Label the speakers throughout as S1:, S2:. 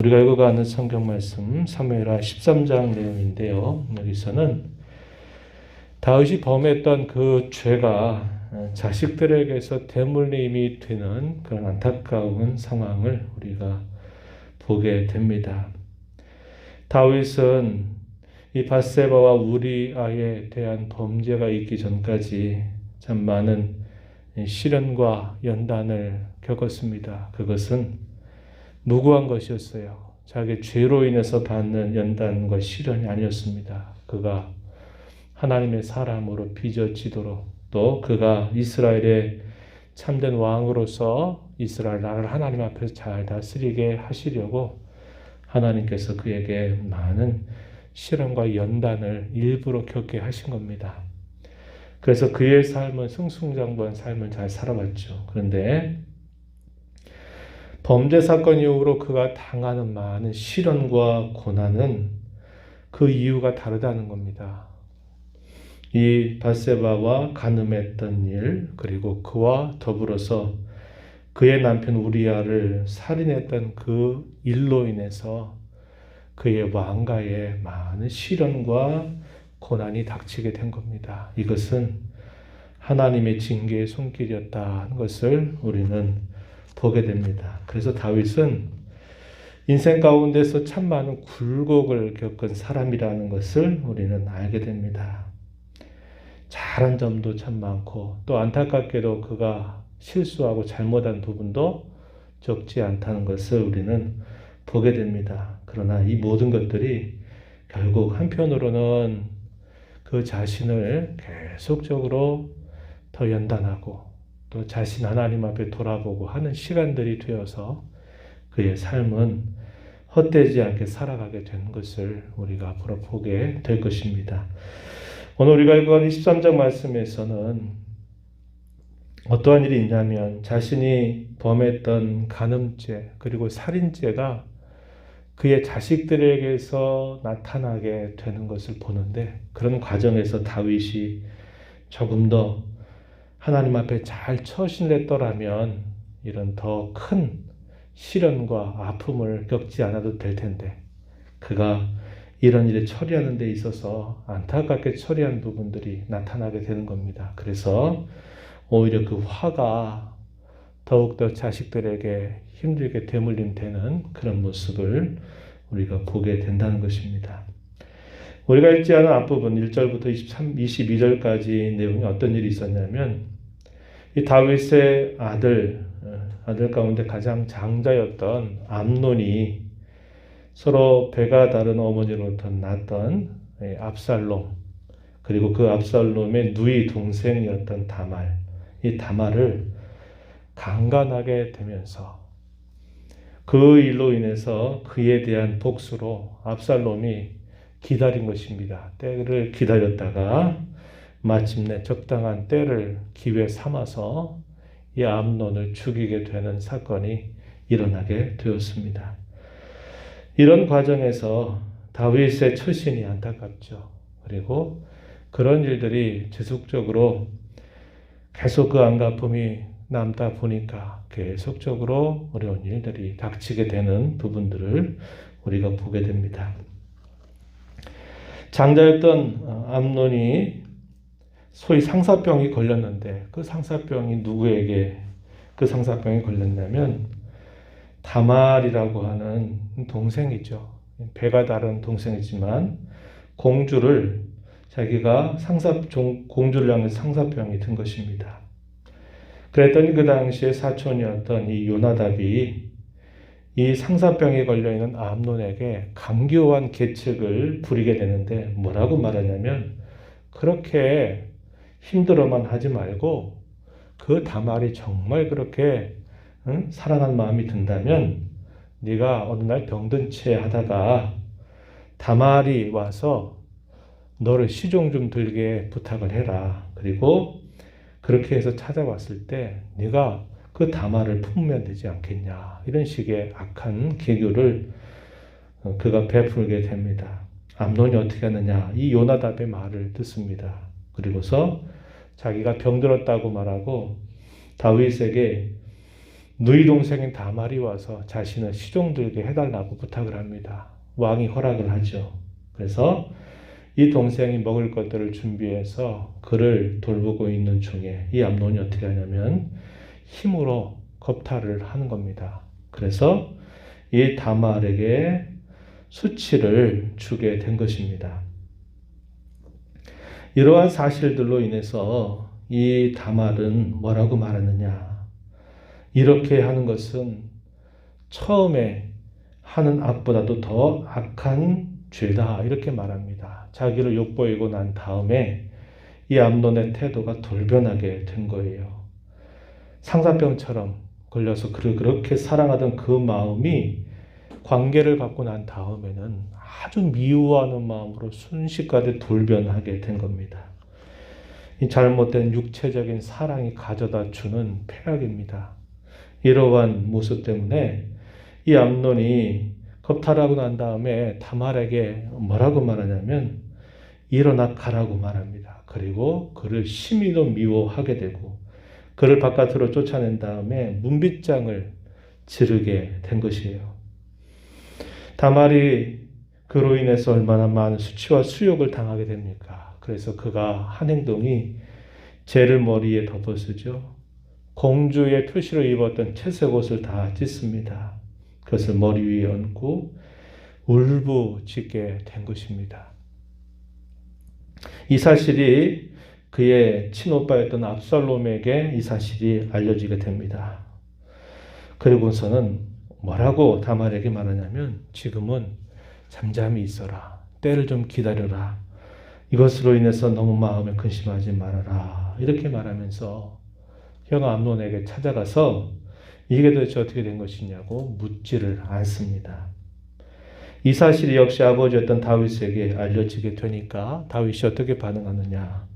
S1: 우리가 읽어가는 성경 말씀 사무엘하 13장 내용인데요. 여기서는 다윗이 범했던 그 죄가 자식들에게서 대물림이 되는 그런 안타까운 상황을 우리가 보게 됩니다. 다윗은 이 밧세바와 우리아에 대한 범죄가 있기 전까지 참 많은 시련과 연단을 겪었습니다. 그것은 무고한 것이었어요. 자기 죄로 인해서 받는 연단과 시련이 아니었습니다. 그가 하나님의 사람으로 빚어지도록 또 그가 이스라엘의 참된 왕으로서 이스라엘 나라를 하나님 앞에서 잘 다스리게 하시려고 하나님께서 그에게 많은 시련과 연단을 일부러 겪게 하신 겁니다. 그래서 그의 삶은 승승장구한 삶을 잘 살아왔죠. 그런데 범죄 사건 이후로 그가 당하는 많은 시련과 고난은 그 이유가 다르다는 겁니다. 이 밧세바와 간음했던 일, 그리고 그와 더불어서 그의 남편 우리아를 살인했던 그 일로 인해서 그의 왕가에 많은 시련과 고난이 닥치게 된 겁니다. 이것은 하나님의 징계의 손길이었다는 것을 우리는 보게 됩니다. 그래서 다윗은 인생 가운데서 참 많은 굴곡을 겪은 사람이라는 것을 우리는 알게 됩니다. 잘한 점도 참 많고 또 안타깝게도 그가 실수하고 잘못한 부분도 적지 않다는 것을 우리는 보게 됩니다. 그러나 이 모든 것들이 결국 한편으로는 그 자신을 계속적으로 더 연단하고 또 자신 하나님 앞에 돌아보고 하는 시간들이 되어서 그의 삶은 헛되지 않게 살아가게 되는 것을 우리가 앞으로 보게 될 것입니다. 오늘 우리가 읽은 23장 말씀에서는 어떠한 일이 있냐면 자신이 범했던 간음죄 그리고 살인죄가 그의 자식들에게서 나타나게 되는 것을 보는데 그런 과정에서 다윗이 조금 더 하나님 앞에 잘 처신했더라면 이런 더 큰 시련과 아픔을 겪지 않아도 될 텐데 그가 이런 일을 처리하는 데 있어서 안타깝게 처리한 부분들이 나타나게 되는 겁니다. 그래서 오히려 그 화가 더욱더 자식들에게 힘들게 되물림되는 그런 모습을 우리가 보게 된다는 것입니다. 우리가 읽지 않은 앞부분 1절부터 22절까지 내용이 어떤 일이 있었냐면 이 다윗의 아들 가운데 가장 장자였던 암논이 서로 배가 다른 어머니로부터 낳았던 압살롬 그리고 그 압살롬의 누이 동생이었던 다말 이 다말을 강간하게 되면서 그 일로 인해서 그에 대한 복수로 압살롬이 기다린 것입니다. 때를 기다렸다가 마침내 적당한 때를 기회 삼아서 이 암논을 죽이게 되는 사건이 일어나게 되었습니다. 이런 과정에서 다윗의 처신이 안타깝죠. 그리고 그런 일들이 지속적으로 계속 그 안갚음이 남다 보니까 계속적으로 어려운 일들이 닥치게 되는 부분들을 우리가 보게 됩니다. 장자였던 암논이 소위 상사병이 걸렸는데 그 상사병이 누구에게 그 상사병이 걸렸냐면 다말이라고 하는 동생이죠. 배가 다른 동생이지만 공주를 자기가 공주를 향해서 상사병이 든 것입니다. 그랬더니 그 당시에 사촌이었던 이 요나답이 이 상사병에 걸려있는 암논에게 강교한 계책을 부리게 되는데 뭐라고 말하냐면 그렇게 힘들어만 하지 말고 그 다말이 정말 그렇게 사랑한 마음이 든다면 네가 어느 날 병든 채 하다가 다말이 와서 너를 시종 좀 들게 부탁을 해라. 그리고 그렇게 해서 찾아왔을 때 네가 그 다말을 품으면 되지 않겠냐. 이런 식의 악한 계교를 그가 베풀게 됩니다. 암논이 어떻게 하느냐. 이 요나답의 말을 듣습니다. 그리고서 자기가 병들었다고 말하고 다윗에게 누이 동생인 다말이 와서 자신을 시종들게 해달라고 부탁을 합니다. 왕이 허락을 하죠. 그래서 이 동생이 먹을 것들을 준비해서 그를 돌보고 있는 중에 이 암논이 어떻게 하냐면 힘으로 겁탈을 하는 겁니다. 그래서 이 다말에게 수치를 주게 된 것입니다. 이러한 사실들로 인해서 이 다말은 뭐라고 말하느냐? 이렇게 하는 것은 처음에 하는 악보다도 더 악한 죄다 이렇게 말합니다. 자기를 욕보이고 난 다음에 이 암논의 태도가 돌변하게 된 거예요. 상사병처럼 걸려서 그를 그렇게 사랑하던 그 마음이 관계를 갖고 난 다음에는 아주 미워하는 마음으로 순식간에 돌변하게 된 겁니다. 이 잘못된 육체적인 사랑이 가져다 주는 폐악입니다. 이러한 모습 때문에 이 암논이 겁탈하고 난 다음에 다말에게 뭐라고 말하냐면 일어나 가라고 말합니다. 그리고 그를 심히도 미워하게 되고 그를 바깥으로 쫓아낸 다음에 문빗장을 지르게 된 것이에요. 다말이 그로 인해서 얼마나 많은 수치와 수욕을 당하게 됩니까? 그래서 그가 한 행동이 죄를 머리에 덮어쓰죠. 공주의 표시로 입었던 채색 옷을 다 찢습니다. 그것을 머리 위에 얹고 울부짖게 된 것입니다. 이 사실이 그의 친오빠였던 압살롬에게 이 사실이 알려지게 됩니다. 그리고서는 뭐라고 다말에게 말하냐면 지금은 잠잠히 있어라. 때를 좀 기다려라. 이것으로 인해서 너무 마음에 근심하지 말아라. 이렇게 말하면서 형 암논에게 찾아가서 이게 도대체 어떻게 된 것이냐고 묻지를 않습니다. 이 사실이 역시 아버지였던 다윗에게 알려지게 되니까 다윗이 어떻게 반응하느냐.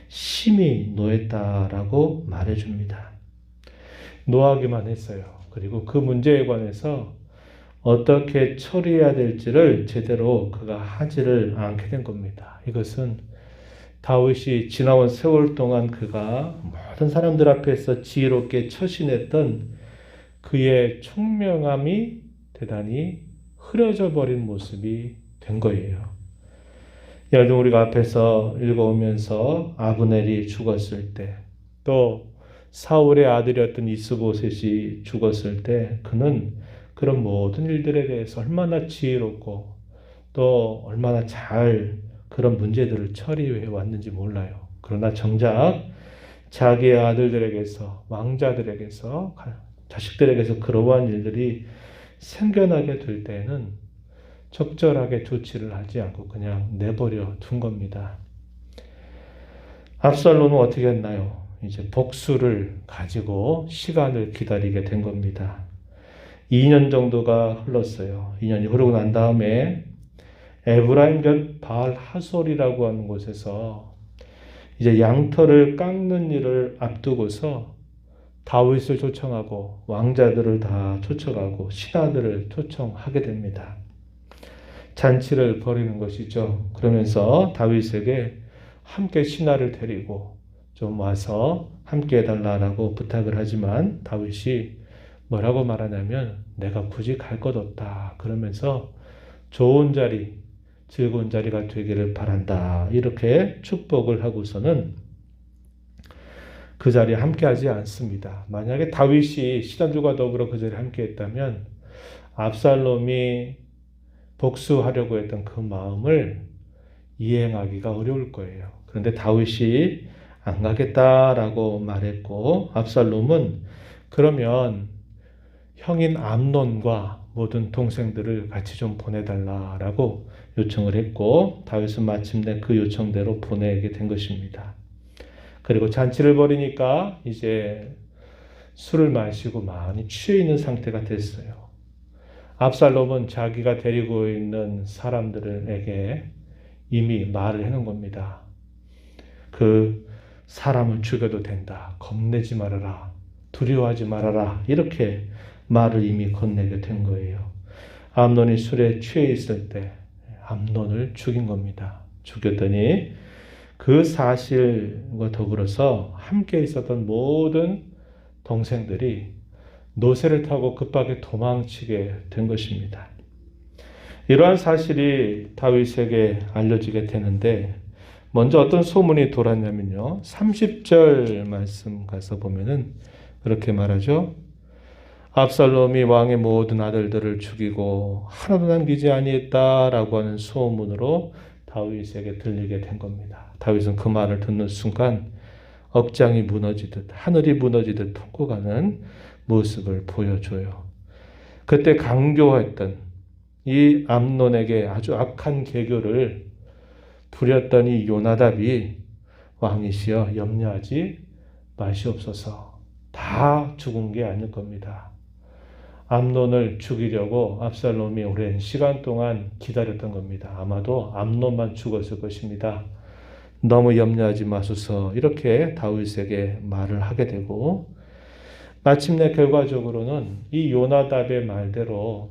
S1: 심히 노했다라고 말해줍니다. 노하기만 했어요. 그리고 그 문제에 관해서 어떻게 처리해야 될지를 제대로 그가 하지를 않게 된 겁니다. 이것은 다윗이 지나온 세월 동안 그가 모든 사람들 앞에서 지혜롭게 처신했던 그의 총명함이 대단히 흐려져 버린 모습이 된 거예요. 예를 들면 우리가 앞에서 읽어오면서 아브넬이 죽었을 때, 또 사울의 아들이었던 이스보셋이 죽었을 때 그는 그런 모든 일들에 대해서 얼마나 지혜롭고 또 얼마나 잘 그런 문제들을 처리해 왔는지 몰라요. 그러나 정작 자기의 아들들에게서, 왕자들에게서, 자식들에게서 그러한 일들이 생겨나게 될 때에는 적절하게 조치를 하지 않고 그냥 내버려 둔 겁니다. 압살롬은 어떻게 했나요? 이제 복수를 가지고 시간을 기다리게 된 겁니다. 2년 정도가 흘렀어요. 2년이 흐르고 난 다음에 에브라임 곁 바알 하솔이라고 하는 곳에서 이제 양털을 깎는 일을 앞두고서 다윗을 초청하고 왕자들을 다 초청하고 신하들을 초청하게 됩니다. 잔치를 벌이는 것이죠. 그러면서 다윗에게 함께 신하를 데리고 좀 와서 함께 해달라고 부탁을 하지만 다윗이 뭐라고 말하냐면 내가 굳이 갈 것 없다. 그러면서 좋은 자리, 즐거운 자리가 되기를 바란다. 이렇게 축복을 하고서는 그 자리에 함께하지 않습니다. 만약에 다윗이 시단주가 더불어 그 자리에 함께했다면 압살롬이 복수하려고 했던 그 마음을 이행하기가 어려울 거예요. 그런데 다윗이 안 가겠다라고 말했고 압살롬은 그러면 형인 암논과 모든 동생들을 같이 좀 보내달라라고 요청을 했고 다윗은 마침내 그 요청대로 보내게 된 것입니다. 그리고 잔치를 벌이니까 이제 술을 마시고 많이 취해 있는 상태가 됐어요. 압살롬은 자기가 데리고 있는 사람들에게 이미 말을 해놓은 겁니다. 그 사람을 죽여도 된다. 겁내지 말아라. 두려워하지 말아라. 이렇게 말을 이미 건네게 된 거예요. 암논이 술에 취해 있을 때 암논을 죽인 겁니다. 죽였더니 그 사실과 더불어서 함께 있었던 모든 동생들이 노새를 타고 급하게 도망치게 된 것입니다. 이러한 사실이 다윗에게 알려지게 되는데 먼저 어떤 소문이 돌았냐면요. 30절 말씀 가서 보면은 그렇게 말하죠. 압살롬이 왕의 모든 아들들을 죽이고 하나도 남기지 아니했다라고 하는 소문으로 다윗에게 들리게 된 겁니다. 다윗은 그 말을 듣는 순간 억장이 무너지듯 하늘이 무너지듯 통곡하는 모습을 보여줘요. 그때 강교했던 이 암논에게 아주 악한 계교를 부렸던 이 요나답이 왕이시여 염려하지 마시옵소서. 다 죽은 게 아닐 겁니다. 암논을 죽이려고 압살롬이 오랜 시간 동안 기다렸던 겁니다. 아마도 암논만 죽었을 것입니다. 너무 염려하지 마소서 이렇게 다윗에게 말을 하게 되고 마침내 결과적으로는 이 요나답의 말대로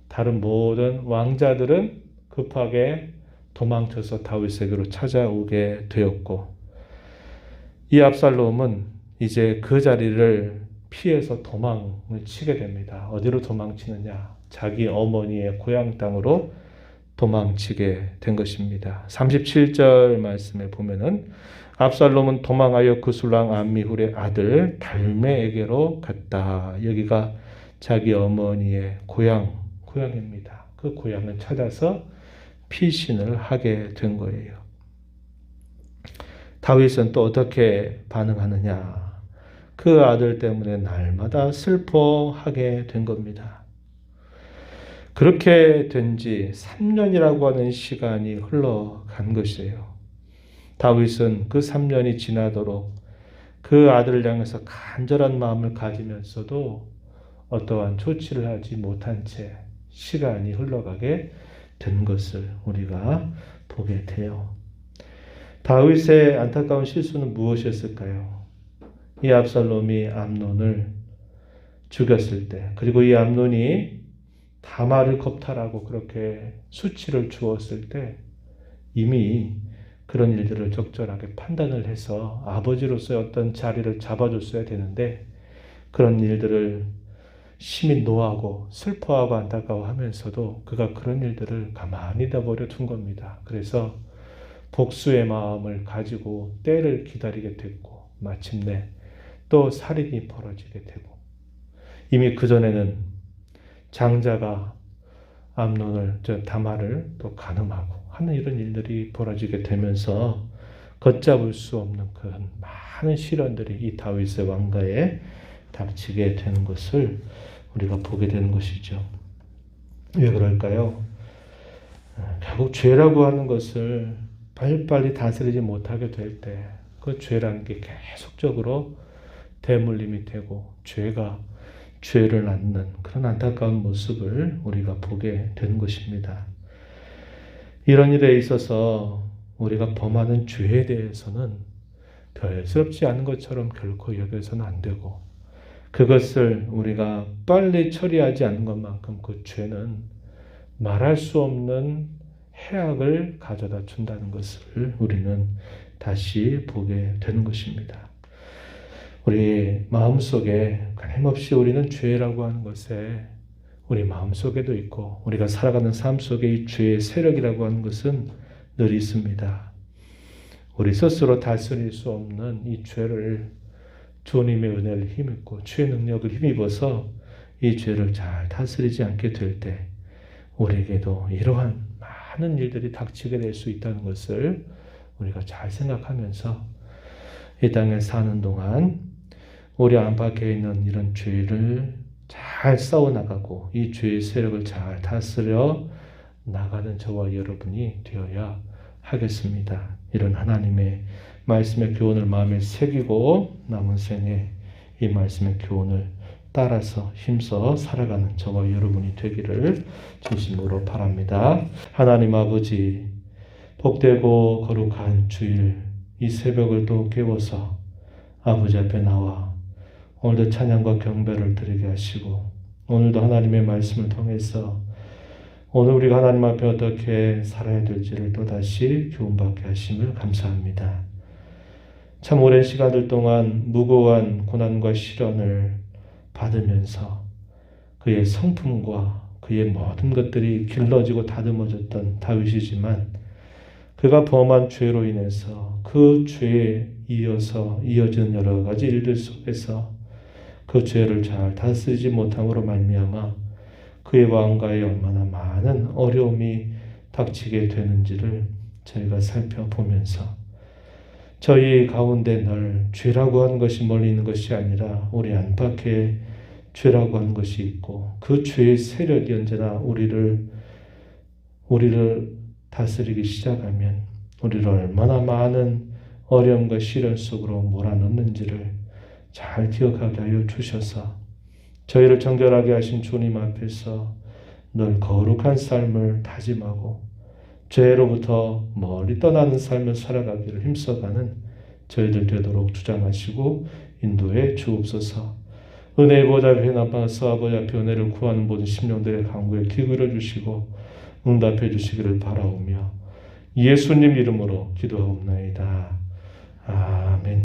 S1: 다른 모든 왕자들은 급하게 도망쳐서 다윗에게로 찾아오게 되었고 이 압살롬은 이제 그 자리를 피해서 도망을 치게 됩니다. 어디로 도망치느냐? 자기 어머니의 고향 땅으로 도망치게 된 것입니다. 37절 말씀에 보면은 압살롬은 도망하여 그술랑 암미훌의 아들 달메에게로 갔다. 여기가 자기 어머니의 고향입니다. 그 고향을 찾아서 피신을 하게 된 거예요. 다윗은 또 어떻게 반응하느냐? 그 아들 때문에 날마다 슬퍼하게 된 겁니다. 그렇게 된 지 3년이라고 하는 시간이 흘러간 것이에요. 다윗은 그 3년이 지나도록 그 아들을 향해서 간절한 마음을 가지면서도 어떠한 조치를 하지 못한 채 시간이 흘러가게 된 것을 우리가 보게 돼요. 다윗의 안타까운 실수는 무엇이었을까요? 이 압살롬이 암논을 죽였을 때, 그리고 이 암논이 다말을 겁탈하고 그렇게 수치를 주었을 때 이미 그런 일들을 적절하게 판단을 해서 아버지로서의 어떤 자리를 잡아줬어야 되는데 그런 일들을 심히 노하고 슬퍼하고 안타까워하면서도 그가 그런 일들을 가만히 내버려 둔 겁니다. 그래서 복수의 마음을 가지고 때를 기다리게 됐고 마침내 또 살인이 벌어지게 되고 이미 그전에는 장자가 암논을 다말을 또 간음하고 하는 이런 일들이 벌어지게 되면서 걷잡을 수 없는 그런 많은 시련들이 이 다윗의 왕가에 닥치게 되는 것을 우리가 보게 되는 것이죠. 왜 그럴까요? 결국 죄라고 하는 것을 빨리빨리 다스리지 못하게 될 때 그 죄라는 게 계속적으로 대물림이 되고 죄가 죄를 낳는 그런 안타까운 모습을 우리가 보게 되는 것입니다. 이런 일에 있어서 우리가 범하는 죄에 대해서는 별스럽지 않은 것처럼 결코 여겨서는 안 되고 그것을 우리가 빨리 처리하지 않는 것만큼 그 죄는 말할 수 없는 해악을 가져다 준다는 것을 우리는 다시 보게 되는 것입니다. 우리 마음속에 끊임없이 우리는 죄라고 하는 것에 우리 마음속에도 있고 우리가 살아가는 삶 속에 이 죄의 세력이라고 하는 것은 늘 있습니다. 우리 스스로 다스릴 수 없는 이 죄를 주님의 은혜를 힘입고 주의 능력을 힘입어서 이 죄를 잘 다스리지 않게 될 때 우리에게도 이러한 많은 일들이 닥치게 될 수 있다는 것을 우리가 잘 생각하면서 이 땅에 사는 동안 우리 안팎에 있는 이런 죄를 잘 싸워나가고 이 죄의 세력을 잘 다스려 나가는 저와 여러분이 되어야 하겠습니다. 이런 하나님의 말씀의 교훈을 마음에 새기고 남은 생에 이 말씀의 교훈을 따라서 힘써 살아가는 저와 여러분이 되기를 진심으로 바랍니다. 하나님 아버지, 복되고 거룩한 주일 이 새벽을 또 깨워서 아버지 앞에 나와 오늘도 찬양과 경배를 드리게 하시고 오늘도 하나님의 말씀을 통해서 오늘 우리가 하나님 앞에 어떻게 살아야 될지를 또다시 교훈받게 하심을 감사합니다. 참 오랜 시간들 동안 무고한 고난과 시련을 받으면서 그의 성품과 그의 모든 것들이 길러지고 다듬어졌던 다윗이지만 그가 범한 죄로 인해서 그 죄에 이어지는 여러 가지 일들 속에서 그 죄를 잘 다스리지 못함으로 말미암아 그의 왕가에 얼마나 많은 어려움이 닥치게 되는지를 저희가 살펴보면서 저희 가운데 늘 죄라고 하는 것이 멀리 있는 것이 아니라 우리 안팎에 죄라고 하는 것이 있고 그 죄의 세력이 언제나 우리를 다스리기 시작하면 우리를 얼마나 많은 어려움과 시련 속으로 몰아넣는지를 잘 기억하게 하여 주셔서 저희를 정결하게 하신 주님 앞에서 늘 거룩한 삶을 다짐하고 죄로부터 멀리 떠나는 삶을 살아가기를 힘써가는 저희들 되도록 주장하시고 인도해 주옵소서. 은혜의 보좌 앞에 나빠서 아버지 앞에 은혜를 구하는 모든 심령들의 간구에 귀 기울여 주시고 응답해 주시기를 바라오며 예수님 이름으로 기도하옵나이다. 아멘.